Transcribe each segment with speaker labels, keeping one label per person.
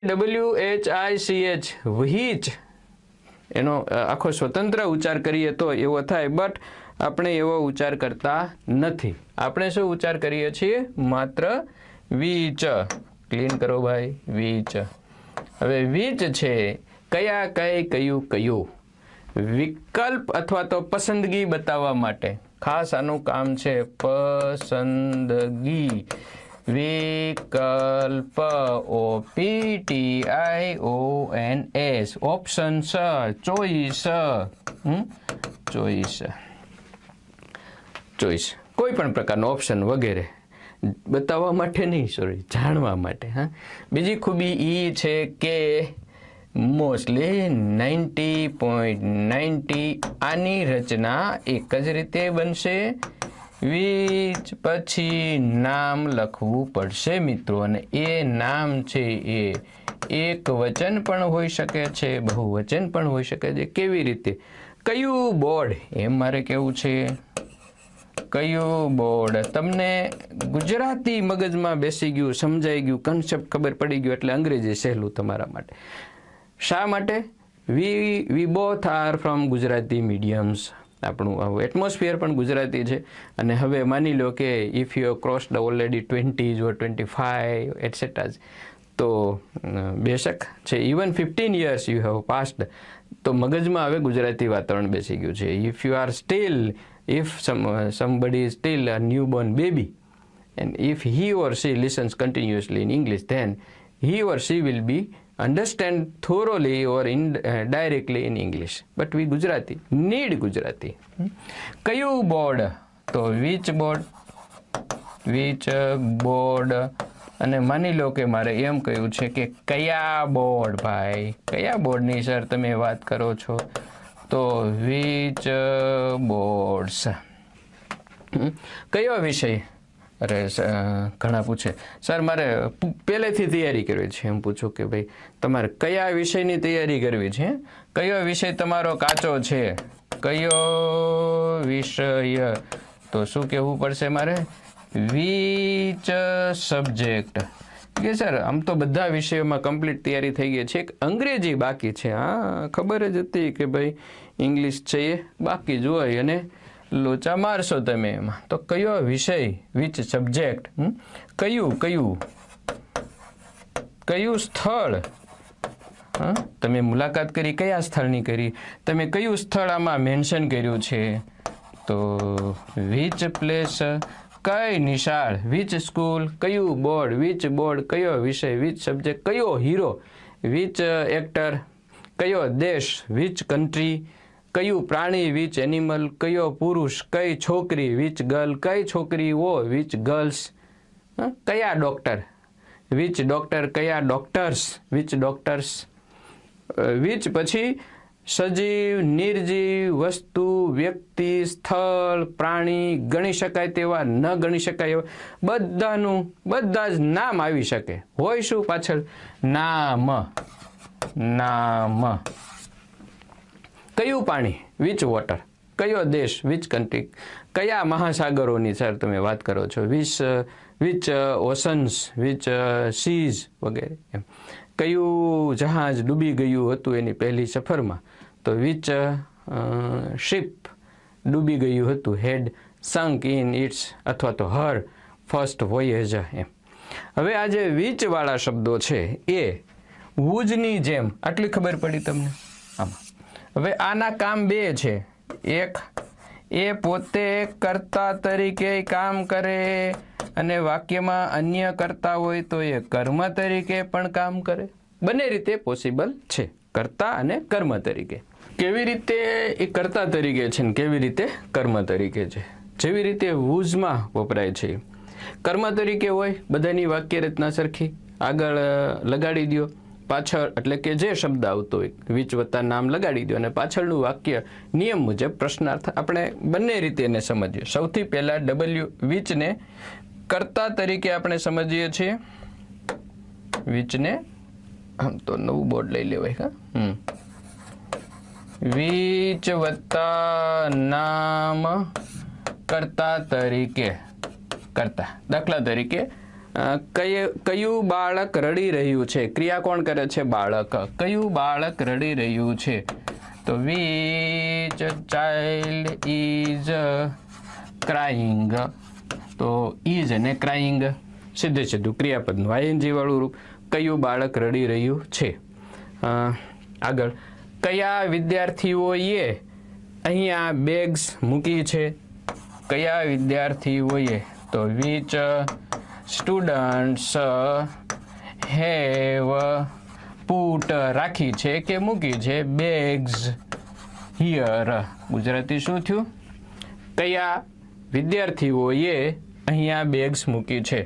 Speaker 1: WHICH વ્હીચ એનો આખો સ્વતંત્ર ઉચ્ચાર કરીએ તો એવો થાય, બટ આપણે એવો ઉચ્ચાર કરતા નથી. આપણે શું ઉચ્ચાર કરીએ છીએ? માત્ર વીચ. ક્લીન કરો ભાઈ, વીચ. હવે વીચ છે કયા, કઈ, કયું, કયું. વિકલ્પ અથવા તો પસંદગી બતાવવા માટે ખાસ આનું કામ છે. પસંદગી, વિકલ્પ, OPTIONS, options, choice, choice, choice, કોઈ પણ પ્રકારનો ઓપ્શન વગેરે બતાવવા માટે નહીં, સોરી, જાણવા માટે. હા, બીજી ખૂબી ઈ છે કે મોસ્ટલી 90.90 આની રચના એક જ રીતે બનશે. વીચ પછી નામ લખવું પડશે મિત્રો, અને એ નામ છે એ એક વચન પણ હોઈ શકે છે, બહુવચન પણ હોઈ શકે છે. કેવી રીતે? કયું બોર્ડ, એમ મારે કેવું છે. કયું બોર્ડ? તમને ગુજરાતી મગજમાં બેસી ગયું, સમજાઈ ગયું, કન્સેપ્ટ ખબર પડી ગયું એટલે અંગ્રેજી સહેલું તમારા માટે. શા માટે? We both are from Gujarati mediums. આપણું એટમોસ્ફિયર પણ ગુજરાતી છે. અને હવે માની લો કે if you crossed already 20s or 25 etcetera, તો બેશક છે even 15 years you have passed, તો મગજમાં હવે ગુજરાતી વાતાવરણ બેસી ગયું છે. If you are still, if somebody is still a newborn baby, and if he or she listens continuously in English, then he or she will be understand thoroughly or directly in English. But we Gujarati need Gujarati. કયું board? તો which board, which board. અને માની લો કે મારે એમ કહ્યું છે કે કયા બોર્ડ ભાઈ, કયા બોર્ડની સર તમે વાત કરો છો? તો which boards. કયો વિષય? અરે ઘણા પૂછે સર મારે પહેલેથી તૈયારી કરવી છે. એમ પૂછું કે ભાઈ તમારે કયા વિષયની તૈયારી કરવી છે? કયો વિષય તમારો કાચો છે? કયો વિષય? તો શું કહેવું પડશે મારે? which subject. કે સર આમ તો બધા વિષયોમાં કમ્પ્લીટ તૈયારી થઈ ગઈ છે, એક અંગ્રેજી બાકી છે. હા, ખબર જ હતી કે ભાઈ ઇંગ્લિશ છે એ બાકી જ હોય અને લોચા મારશો તમે એમાં. તો કયો વિષય? Which subject. કયું, કયું, કયું સ્થળ? હા, તમે મુલાકાત કરી, કયા સ્થળની કરી? તમે કયું સ્થળ આમાં મેન્શન કર્યું છે? તો વિચ પ્લેસ. કઈ નિશાળ? Which school. કયું બોર્ડ? Which board. કયો વિષય? Which subject. કયો હીરો? Which actor. કયો દેશ? Which country. કયું પ્રાણી? Which animal. કયો પુરુષ? કઈ છોકરી? Which girl. કઈ છોકરીઓ? Which girls. કયા ડોક્ટર? Which doctor. કયા ડોક્ટર્સ? Which doctors. વિચ પછી સજીવ, નિર્જીવ, વસ્તુ, વ્યક્તિ, સ્થળ, પ્રાણી, ગણી શકાય તેવા, ન ગણી શકાય એવા, બધા જ નામ આવી શકે. હોય શું પાછળ? નામ. નામ. કયું પાણી? Which water. કયો દેશ? Which country. કયા મહાસાગરોની સર તમે વાત કરો છો? વિચ ઓશન્સ, વિચ સીઝ વગેરે. એમ કયું જહાજ ડૂબી ગયું હતું એની પહેલી સફરમાં? તો વિચ શિપ ડૂબી ગયું હતું? હેડ sunk in its અથવા તો હર ફર્સ્ટ વોયેજ. એમ હવે આ જે વીચવાળા શબ્દો છે એ વુજની જેમ, આટલી ખબર પડી તમને આમાં. હવે આના કામ બે છે. એક, એ પોતે કર્તા તરીકે કામ કરે અને વાક્યમાં અન્ય કરતા હોય તો એ કર્મ તરીકે પણ કામ કરે. બંને રીતે પોસિબલ છે, કર્તા અને કર્મ તરીકે. કેવી રીતે એ કર્તા તરીકે છે ને કેવી રીતે કર્મ તરીકે છે? જેવી રીતે વુઝમાં વપરાય છે કર્મ તરીકે હોય, બધાની વાક્ય રચના સરખી, આગળ લગાડી દો, પાછળ એટલે કે જે શબ્દ આવતો હોય વિચ વત્તા નામ લગાડી દો અને પાછળનું વાક્ય નિયમ મુજબ પ્રશ્નાર્થ. આપણે બંને રીતે એને સમજીએ. સૌથી પહેલા વિચને કર્તા તરીકે આપણે સમજીએ છીએ. વિચને આમ તો નવું બોર્ડ લઈ લેવાય. વિચ વત્તા નામ કર્તા તરીકે. કર્તા. દાખલા તરીકે કયું બાળક રડી રહ્યું છે? ક્રિયા કોણ કરે છે? બાળક. કયું બાળક રડી રહ્યું છે? તો which child is crying? તો is અને crying સીધે સીધું ક્રિયાપદનું ing વાળું રૂપ. કયું બાળક રડી રહ્યું છે? આગળ, કયા વિદ્યાર્થીઓએ અહીંયા બેગ્સ મૂકી છે? કયા વિદ્યાર્થીઓએ? તો which students have put રાખી છે કે મૂકી છે બેગ્સ here? ગુજરાતી શું થયું? કયા વિદ્યાર્થીઓએ અહીંયા બેગ્સ મૂકી છે?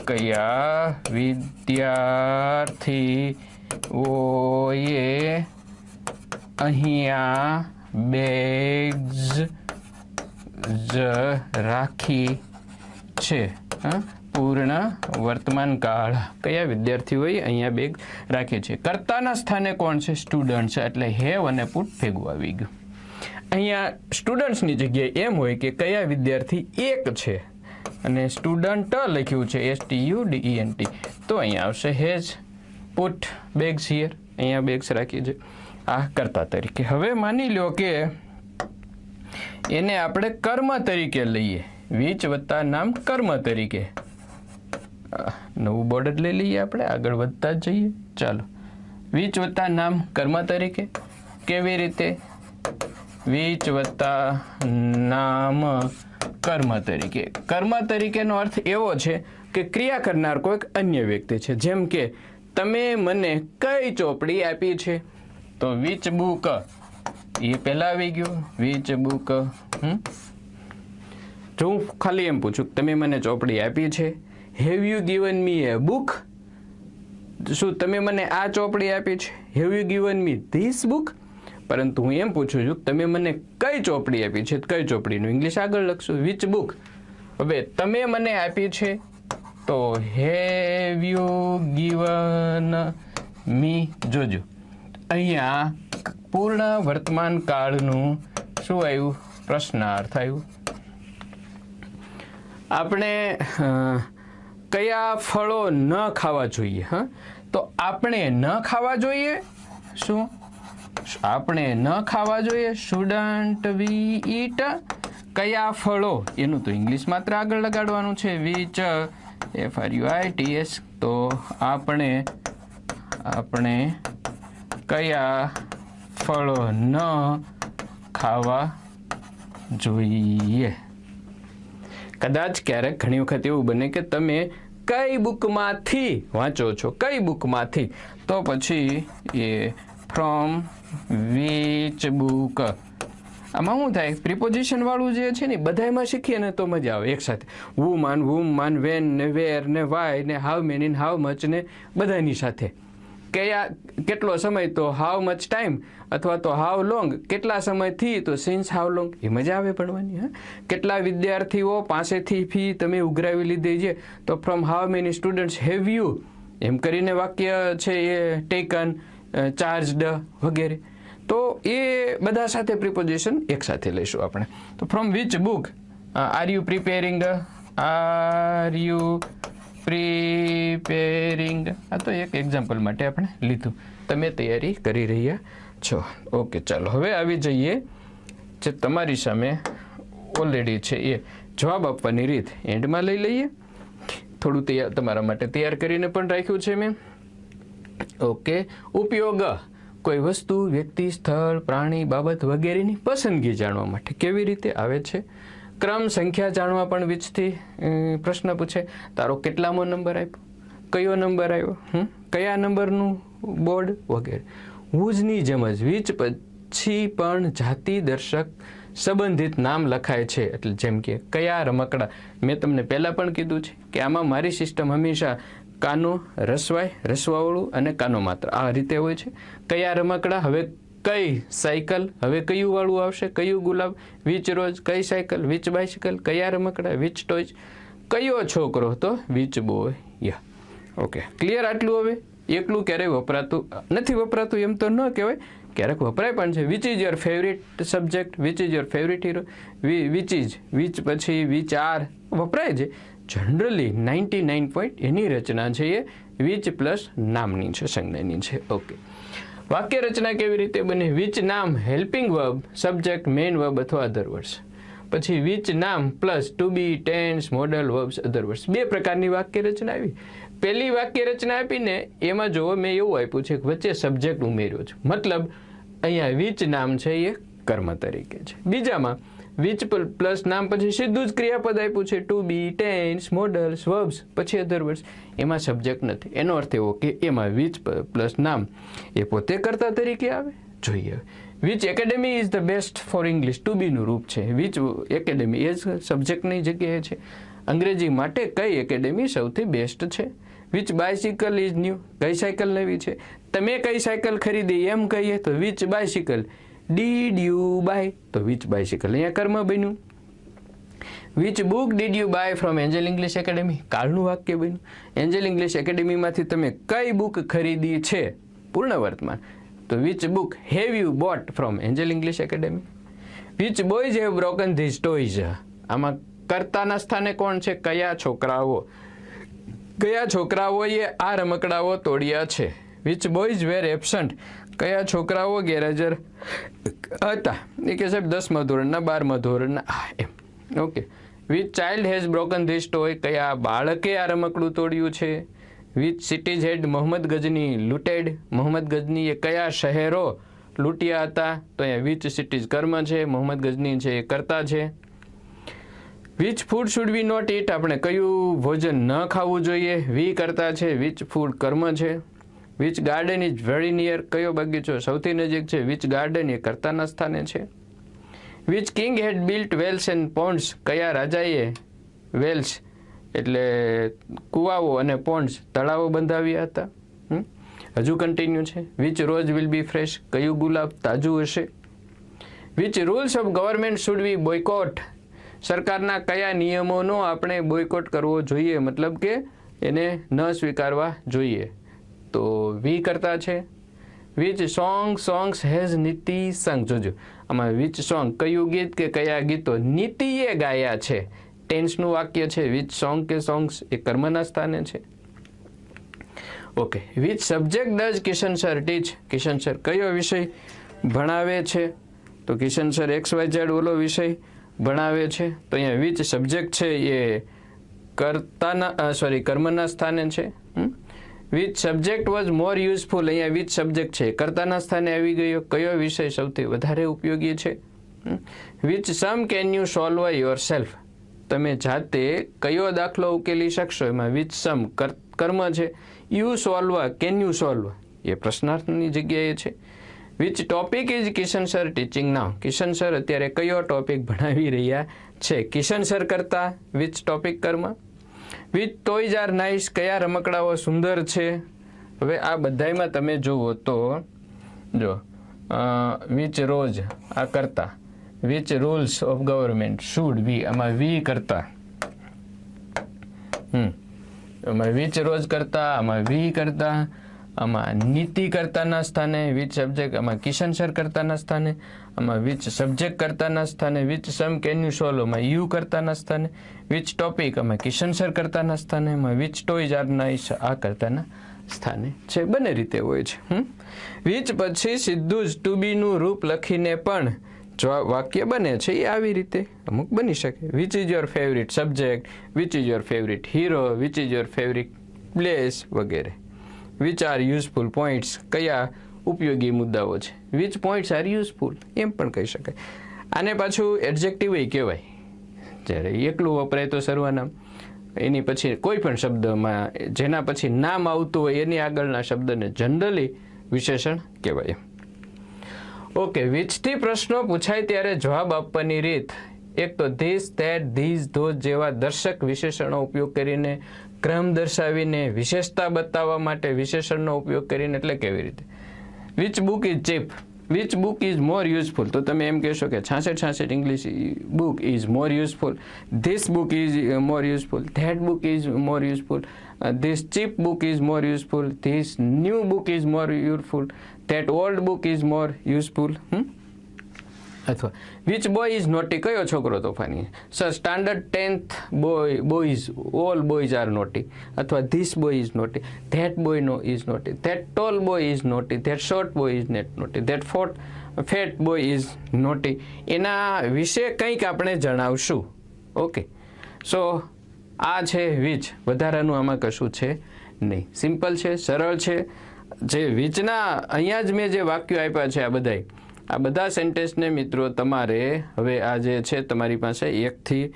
Speaker 1: કયા વિદ્યાર્થીઓએ અહીંયા બેગ્સ રાખી છે? પૂર્ણ વર્તમાન કાળ. કયા વિદ્યાર્થીઓએ અહીંયા બેગ રાખી છે? કર્તાના સ્થાને કોણ છે? સ્ટુડન્ટ છે, એટલે હેવ અને પુટ ભેગું આવી ગયું. અહીંયા સ્ટુડન્ટ્સની જગ્યાએ એમ હોય કે કયા વિદ્યાર્થી એક છે અને સ્ટુડન્ટ લખ્યું છે STUDENT, તો અહીંયા આવશે હેઝ પુટ બેગ્સ હિયર. અહીંયા બેગ્સ રાખી છે આ કર્તા તરીકે. હવે માની લો કે એને આપણે કર્મ તરીકે લઈએ. વિચ વત્તા નામ કર્મ તરીકે. નવું બોર્ડ જ લઈ લઈએ આપણે, આગળ વધતા જ જઈએ. ચાલો, વિચ વત્તા નામ કર્મ તરીકે. કેવી રીતે? વિચ વત્તા નામ કર્મ તરીકે. કર્મ તરીકેનો અર્થ એવો છે કે ક્રિયા કરનાર કોઈક અન્ય વ્યક્તિ છે. જેમ કે તમે મને કઈ ચોપડી આપી છે? તો વિચ બુક, એ પહેલા આવી ગયું. Which book. જો હું ખાલી એમ પૂછું તમે મને ચોપડી આપી છે, have you given me A book? શું તમે મને આ ચોપડી આપી છે? Have you given me this book? પરંતુ હું એમ પૂછું છું તમે મને કઈ ચોપડી આપી છે? કઈ ચોપડીનું ઇંગ્લિશ આગળ લખશું વિચ બુક. હવે તમે મને આપી છે તો હેવ યુ ગિવન મી. જોજો અહીંયા પૂર્ણ વર્તમાન કાળનું શું આવ્યું? પ્રશ્નાર્થ આવ્યું. આપણે કયા ફળો ન ખાવા જોઈએ? તો આપણે ન ખાવા જોઈએ. શું આપણે ન ખાવા જોઈએ? શુડન્ટ વી ઈટ? કયા ફળો? એનું તો ઇંગ્લિશ માત્ર આગળ લગાડવાનું છે. Which FRUITS. તો આપણે કયા ફળો ન ખાવા જોઈએ? કદાચ ક્યારેક ઘણી વખત એવું બને કે તમે કઈ બુકમાંથી વાંચો છો? કઈ બુકમાંથી? તો પછી એ ફ્રોમ વિચ બુક. આમાં શું થાય? પ્રિપોઝિશન વાળું જે છે ને બધામાં શીખીએ ને તો મજા આવે એકસાથે. વુમન, વેન ને વેર ને વાય ને હાઉ મેની ને હાઉ મચ ને બધાની સાથે. કયા કેટલો સમય? તો હાઉ મચ ટાઈમ. અથવા તો હાઉ લોંગ, કેટલા સમયથી? તો સિન્સ હાઉ લોંગ. એ મજા આવે ભણવાની. કેટલા વિદ્યાર્થીઓ પાસેથી ફી તમે ઉઘરાવી લીધી છે? તો from how many students have you? એમ કરીને વાક્ય છે એ ટેકન, ચાર્જડ વગેરે. તો એ બધા સાથે પ્રિપોઝિશન એક સાથે લઈશું આપણે. તો from which book are you preparing? Are you preparing? આ તો એક એક્ઝામ્પલ માટે આપણે લીધું. તમે તૈયારી કરી રહ્યા છો. ઓકે, ચાલો હવે આવી જઈએ જે તમારી સામે ઓલરેડી છે એ જવાબ આપવાની રીત એન્ડમાં લઈ લઈએ. થોડું તૈયાર તમારા માટે તૈયાર કરીને પણ રાખ્યું છે મેં. ઓકે, ઉપયોગ કોઈ વસ્તુ, વ્યક્તિ, સ્થળ, પ્રાણી, બાબત વગેરેની પસંદગી જાણવા માટે. કેવી રીતે આવે છે? ક્રમ, સંખ્યા જાણવા પણ વિચથી પ્રશ્ન પૂછે. તારો કેટલામો નંબર આપ્યો? કયો નંબર આવ્યો? કયા નંબરનું બોર્ડ વગેરે. હુઝની જેમ જ વિચ પછી પણ જાતિ દર્શક સંબંધિત નામ લખાય છે. એટલે જેમ કે કયા રમકડા. મેં તમને પહેલાં પણ કીધું છે કે આમાં મારી સિસ્ટમ હંમેશા કાનો, રસવાય, રસવાવાળું અને કાનો માત્ર આ રીતે હોય છે. કયા રમકડા? હવે કઈ સાયકલ? હવે કયું વાળું આવશે? કયું ગુલાબ? વિચ રોજ? કઈ સાયકલ? Which bicycle? કયા રમકડા? Which toys? કયો છોકરો? તો which boy. Yeah okay, clear આટલું. હવે એકલું ક્યારેય વપરાતું નથી. વપરાતું એમ તો ન કહેવાય, ક્યારેક વપરાય પણ છે. Which is your favourite subject? Which is your favourite hero? Which is, which પછી વિચ આર વપરાય છે. જનરલી 99 એની રચના છે એ વિચ પ્લસ નામની છે, સંજ્ઞાની છે. ઓકે, વાક્ય રચના કેવી રીતે બને? વિચ નામ helping verb, subject, main verb અથવા અધર વર્ડ્સ. પછી વિચ નામ plus to be, tense, modal, verbs, other words. બે પ્રકારની વાક્ય રચના આવી. પહેલી વાક્ય રચના આપીને એમાં જો મેં એવું આપ્યું છે કે વચ્ચે સબ્જેક્ટ ઉમેર્યો છે, મતલબ અહીંયા વિચ નામ છે એ કર્મ તરીકે છે. બીજામાં વિચ પ્લસ નામ પછી સીધું જ ક્રિયાપદ આપ્યું છે, two be, tense, models, verbs, પછી અધર વર્ડ્સ. એમાં સબ્જેક્ટ નથી. એનો અર્થ એવો કે એમાં વિચ પ્લસ નામ એ પોતે કર્તા તરીકે આવે. જોઈએ which academy is the best for English, to બીનું રૂપ છે. વિચ એકેડેમી એ સબ્જેક્ટની જગ્યાએ છે. અંગ્રેજી માટે કઈ એકેડેમી સૌથી બેસ્ટ છે? વિચ બાયસિકલ ઇઝ ન્યૂ, કઈ સાયકલ નવી છે? તમે કઈ સાયકલ ખરીદી એમ કહીએ તો which bicycle did you buy, તો વિચ બાયસિકલ અહીંયા કર્મ બન્યું. Which book did you buy from Angel English academy, કાળનું વાક્ય બન્યું. એન્જલ ઇંગ્લિશ એકેડેમીમાંથી તમે કઈ બુક ખરીદી છે? પૂર્ણ વર્તમાન, તો which book have you bought from Angel English academy. Which boys have broken these toys, આમાં કર્તાના સ્થાને કોણ છે? કયા છોકરાઓ, કયા છોકરાઓએ આ રમકડાઓ તોડ્યા છે? વિચ બોયઝ વેર એબસન્ટ, કયા છોકરાઓ ગેરહાજર હતા? એ કે સાહેબ 10મા ધોરણના, 12મા ધોરણના એમ. Okay, which child has broken this toy, કયા બાળકે આ રમકડું તોડ્યું છે? Which cities had Mohammad Ghazni looted, Mohammad ગજનીએ કયા શહેરો લૂંટ્યા હતા? તો અહીંયા વિચ સિટીઝ કર્મ છે, મોહમ્મદ ગજની છે એ કર્તા છે. Which food should we not eat, આપણે કયું ભોજન ન ખાવું જોઈએ? વી કરતા છે, વિચ ફૂડ કર્મ છે. Which garden is very near, કયો બગીચો સૌથી નજીક છે? વિચ ગાર્ડન એ કર્તાના સ્થાને છે. Which king had built wells and ponds, કયા રાજાએ વેલ્સ એટલે કુવાઓ અને પોન્ડ્સ તળાવો બંધાવ્યા હતા? હજુ કન્ટિન્યુ છે. Which rose will be fresh, કયું ગુલાબ તાજું હશે? Which rules of government should we boycott, સરકારના કયા નિયમોનો આપણે બોયકોટ કરવો જોઈએ, મતલબ કે એને ન સ્વીકારવા જોઈએ? તો વી કરતા છે. વિચ સોંગ્સ હેઝ નીતિ સંગ, જોજો આમાં વિચ સોંગ કયું ગીત કે કયા ગીતો નીતિએ ગાયા છે? ટેન્સનું વાક્ય છે. વિચ સોંગ કે સોંગ્સ એ કર્મના સ્થાને છે. Okay, which subject does Kishan sir teach, Kishan sir કયો વિષય ભણાવે છે? તો કિશન સર XYZ ઓલો વિષય ભણાવે છે. તો અહીંયા વિચ સબ્જેક્ટ છે એ કર્મના સ્થાને છે. Which subject was more useful, અહીંયા વિચ સબ્જેક્ટ છે કર્તાના સ્થાને આવી ગયો. કયો વિષય સૌથી વધારે ઉપયોગી છે? Which sum can you solve yourself, તમે જાતે કયો દાખલો ઉકેલી શકશો? એમાં વિચ સમ કર્મ છે. You solve, can you solve એ પ્રશ્નાર્થની જગ્યાએ છે. Which topic is Kishan sir teaching now, Kishan sir અત્યારે કયો ટોપિક ભણાવી રહ્યા છે? કિશન સર કરતા વિચ ટોપિક કર્મ. વિચ ટોયઝ આર નાઇસ, કયા રમકડાઓ સુંદર છે? હવે આ બધામાં તમે જુઓ તો જો વિચ રોઝ આ કરતા, which rules of government should we, આમાં વી કરતા, આમાં વિચ રોઝ કરતા, આમાં વી કરતા, આમાં નીતિ કર્તાના સ્થાને, વિચ સબ્જેક્ટ આમાં કિશન સર કર્તાના સ્થાને, આમાં વિચ સબ્જેક્ટ કર્તાના સ્થાને, which sum can you solve આમાં યુ કર્તાના સ્થાને, વિચ ટોપિક આમાં કિશન સર કર્તાના સ્થાને, આમાં વિચ ટોયઝ આર નાઇસ આ કર્તાના સ્થાને છે. બંને રીતે હોય છે. વિચ પછી સીધું જ ટુ બીનું રૂપ લખીને પણ જો વાક્ય બને છે એ આવી રીતે અમુક બની શકે. Which is your favourite subject, which is your favourite hero, which is your favourite place વગેરે. વિચ આર યુઝફુલ પોઈન્ટ્સ, કયા ઉપયોગી મુદ્દાઓ છે? વિચ પોઈન્ટ્સ આર યુઝફુલ એમ પણ કહી શકાય. આને પાછું એડજેક્ટિવ કહેવાય. જ્યારે એકલું વપરાય તો સર્વનામ, એની પછી કોઈ પણ શબ્દમાં જેના પછી નામ આવતું હોય એની આગળના શબ્દને જનરલી વિશેષણ કહેવાય. ઓકે, વિચથી પ્રશ્નો પૂછાય ત્યારે જવાબ આપવાની રીત, એક તો ધીસ, ધેટ, ધીઝ, ધોઝ જેવા દર્શક વિશેષણો ઉપયોગ કરીને, ક્રમ દર્શાવીને, વિશેષતા બતાવવા માટે વિશેષણનો ઉપયોગ કરીને. એટલે કેવી રીતે? Which book is cheap, which book is more useful, તો તમે એમ કહેશો કે 66 English book is more useful, this book is more useful, that book is more useful, this cheap book is more useful, this new book is more useful, that old book is more useful. અથવા which boy is naughty, કયો છોકરો તોફાની? Sir standard 10th boys, all boys are naughty. અથવા this boy is naughty, that boy no is naughty, that tall boy is naughty, that short boy is not naughty, that fat boy is naughty. એના વિશે કંઈક આપણે જણાવશું. Okay, સો આ છે which, વધારાનું આમાં કશું છે નહીં. સિમ્પલ છે, સરળ છે. જે વિચના અહીંયા જ મેં જે વાક્યો આપ્યા છે આ બધા સેન્ટેન્સને મિત્રો તમારે હવે આ જે છે તમારી પાસે 1 થી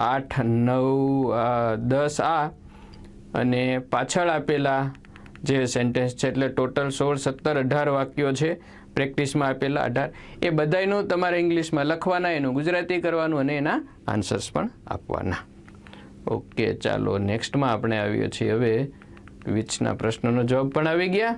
Speaker 1: 8, 9, 10 આ અને પાછળ આપેલા જે સેન્ટેન્સ છે એટલે ટોટલ 16, 17, 18 વાક્યો છે પ્રેક્ટિસમાં આપેલા 18, એ બધાયનું તમારે ઇંગ્લિશમાં લખવાના, એનું ગુજરાતી કરવાનું અને એના આન્સર્સ પણ આપવાના. ઓકે, ચાલો નેક્સ્ટમાં આપણે આવીએ છીએ. હવે વિચના પ્રશ્નનો જવાબ પણ આવી ગયા.